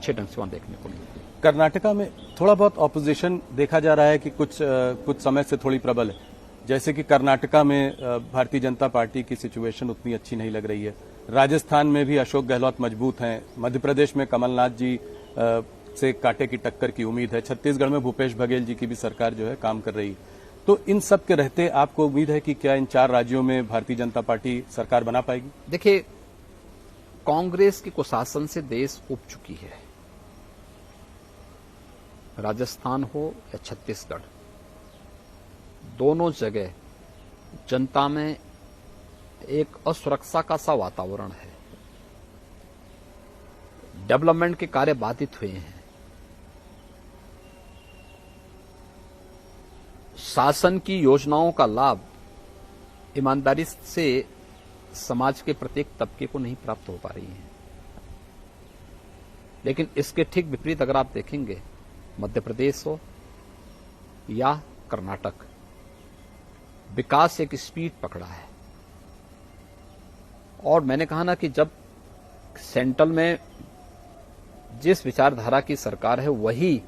अच्छे ढंग से वहां देखने को मिलती है। कर्नाटका में थोड़ा बहुत ऑपोजिशन देखा जा रहा है कि कुछ समय से थोड़ी प्रबल है, जैसे कि कर्नाटका में भारतीय जनता पार्टी की सिचुएशन उतनी अच्छी नहीं लग रही है। राजस्थान में भी अशोक गहलोत मजबूत हैं। मध्य प्रदेश में कमलनाथ जी से कांटे की टक्कर की उम्मीद है। छत्तीसगढ़ में भूपेश बघेल जी की भी सरकार जो है काम कर रही है। तो इन सब के रहते आपको उम्मीद है कि क्या इन 4 राज्यों में भारतीय जनता पार्टी सरकार बना पाएगी? देखिए, कांग्रेस के कुशासन से देश उब चुकी है। राजस्थान हो या छत्तीसगढ़, दोनों जगह जनता में एक असुरक्षा का सा वातावरण है। डेवलपमेंट के कार्य बाधित हुए हैं। शासन की योजनाओं का लाभ ईमानदारी से समाज के प्रत्येक तबके को नहीं प्राप्त हो पा रही है। लेकिन इसके ठीक विपरीत अगर आप देखेंगे, मध्य प्रदेश हो या कर्नाटक, विकास एक स्पीड पकड़ा है। और मैंने कहा ना कि जब सेंट्रल में जिस विचारधारा की सरकार है वही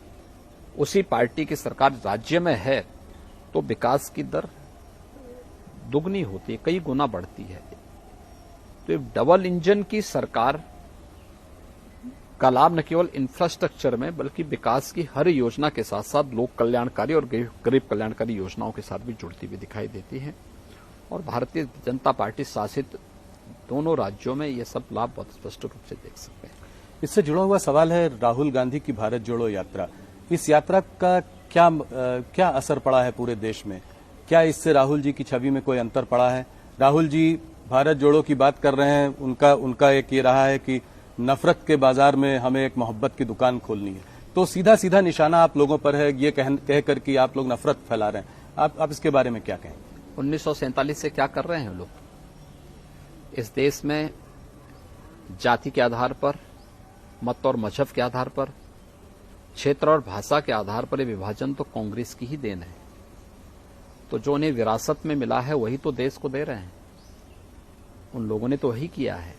उसी पार्टी की सरकार राज्य में है, तो विकास की दर दुगनी होती है, कई गुना बढ़ती है। तो डबल इंजन की सरकार का लाभ न केवल इंफ्रास्ट्रक्चर में बल्कि विकास की हर योजना के साथ साथ लोक कल्याणकारी और गरीब कल्याणकारी योजनाओं के साथ भी जुड़ती हुई दिखाई देती है। और भारतीय जनता पार्टी शासित दोनों राज्यों में ये सब लाभ बहुत स्पष्ट रूप से देख सकते हैं। इससे जुड़ा हुआ सवाल है राहुल गांधी की भारत जोड़ो यात्रा। इस यात्रा का क्या असर पड़ा है पूरे देश में? क्या इससे राहुल जी की छवि में कोई अंतर पड़ा है? राहुल जी भारत जोड़ो की बात कर रहे हैं, उनका एक ये रहा है कि नफरत के बाजार में हमें एक मोहब्बत की दुकान खोलनी है। तो सीधा सीधा निशाना आप लोगों पर है, ये कहकर कि आप लोग नफरत फैला रहे हैं। आप इसके बारे में क्या कहें? 1947 से क्या कर रहे हैं लोग? इस देश में जाति के आधार पर, मत और मजहब के आधार पर, क्षेत्र और भाषा के आधार पर विभाजन तो कांग्रेस की ही देन है। तो जो उन्हें विरासत में मिला है वही तो देश को दे रहे हैं। उन लोगों ने तो वही किया है,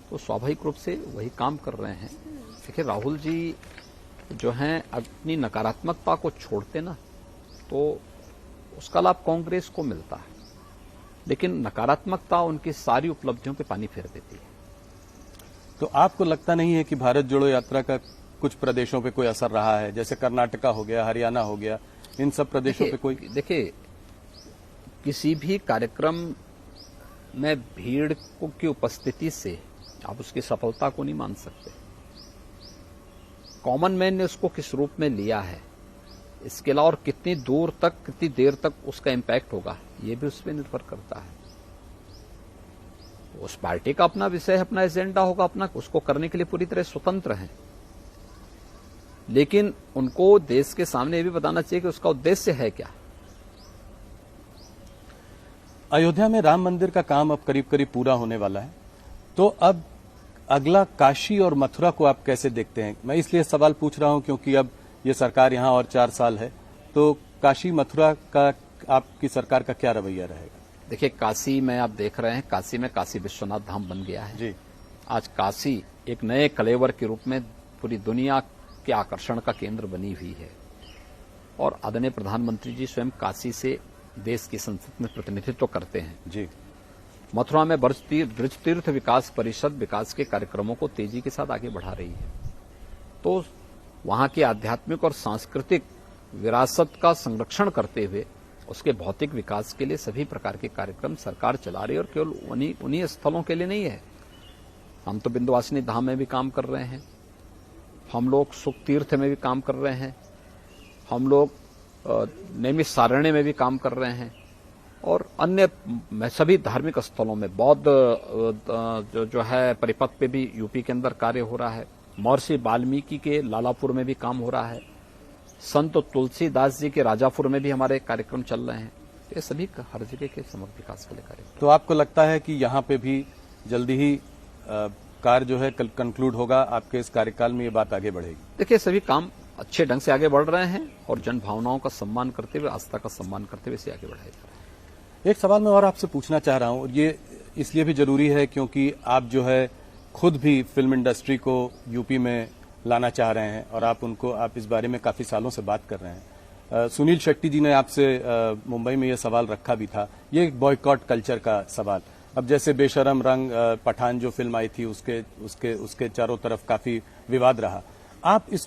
तो स्वाभाविक रूप से वही काम कर रहे हैं। देखिए, राहुल जी जो हैं अपनी नकारात्मकता को छोड़ते ना तो उसका लाभ कांग्रेस को मिलता है, लेकिन नकारात्मकता उनकी सारी उपलब्धियों पे पानी फेर देती है। तो आपको लगता नहीं है कि भारत जोड़ो यात्रा का कुछ प्रदेशों पे कोई असर रहा है? जैसे कर्नाटका हो गया, हरियाणा हो गया, इन सब प्रदेशों पे कोई? देखिए, किसी भी कार्यक्रम में भीड़ की उपस्थिति से आप उसकी सफलता को नहीं मान सकते। कॉमन मैन ने उसको किस रूप में लिया है, इसके अलावा और कितनी दूर तक, कितनी देर तक उसका इम्पैक्ट होगा, ये भी उस पर निर्भर करता है। उस पार्टी का अपना विषय, अपना एजेंडा होगा, अपना उसको करने के लिए पूरी तरह स्वतंत्र है। लेकिन उनको देश के सामने ये भी बताना चाहिए कि उसका उद्देश्य है क्या। अयोध्या में राम मंदिर का काम अब करीब करीब पूरा होने वाला है, तो अब अगला काशी और मथुरा को आप कैसे देखते हैं? मैं इसलिए सवाल पूछ रहा हूं क्योंकि अब ये सरकार यहां और 4 साल है, तो काशी मथुरा का आपकी सरकार का क्या रवैया रहेगा? देखिए, काशी में आप देख रहे हैं, काशी में काशी विश्वनाथ धाम बन गया है जी। आज काशी एक नए कलेवर के रूप में पूरी दुनिया के आकर्षण का केंद्र बनी हुई है। और आदरणीय प्रधानमंत्री जी स्वयं काशी से देश की संसद में प्रतिनिधित्व करते हैं जी। मथुरा में ब्रज तीर्थ विकास परिषद विकास के कार्यक्रमों को तेजी के साथ आगे बढ़ा रही है। तो वहां की आध्यात्मिक और सांस्कृतिक विरासत का संरक्षण करते हुए उसके भौतिक विकास के लिए सभी प्रकार के कार्यक्रम सरकार चला रही है। और केवल उन्हीं स्थलों के लिए नहीं है, हम तो विंध्यवासिनी धाम में भी काम कर रहे हैं, हम लोग सुख तीर्थ में भी काम कर रहे हैं, हम लोग नैमिष सारण्य में भी काम कर रहे हैं, और अन्य सभी धार्मिक स्थलों में बौद्ध जो है परिपथ पे भी यूपी के अंदर कार्य हो रहा है। महर्षि वाल्मीकि के लालापुर में भी काम हो रहा है। संत तुलसीदास जी के राजापुर में भी हमारे कार्यक्रम चल रहे हैं। ये सभी हर जगह के समग्र विकास के लिए कार्य। तो आपको लगता है कि यहाँ पे भी जल्दी ही कार्य जो है कंक्लूड होगा, आपके इस कार्यकाल में ये बात आगे बढ़ेगी? देखिए, सभी काम अच्छे ढंग से आगे बढ़ रहे हैं और जन भावनाओं का सम्मान करते हुए, आस्था का सम्मान करते हुए इसे आगे बढ़ाया जा रहा है। एक सवाल मैं और आपसे पूछना चाह रहा हूं, ये इसलिए भी जरूरी है क्योंकि आप जो है खुद भी फिल्म इंडस्ट्री को यूपी में लाना चाह रहे हैं और आप इस बारे में काफी सालों से बात कर रहे हैं। सुनील शेट्टी जी ने आपसे मुंबई में यह सवाल रखा भी था, ये एक बॉयकॉट कल्चर का सवाल। अब जैसे बेशरम रंग पठान जो फिल्म आई थी उसके चारों तरफ काफी विवाद रहा, आप इसको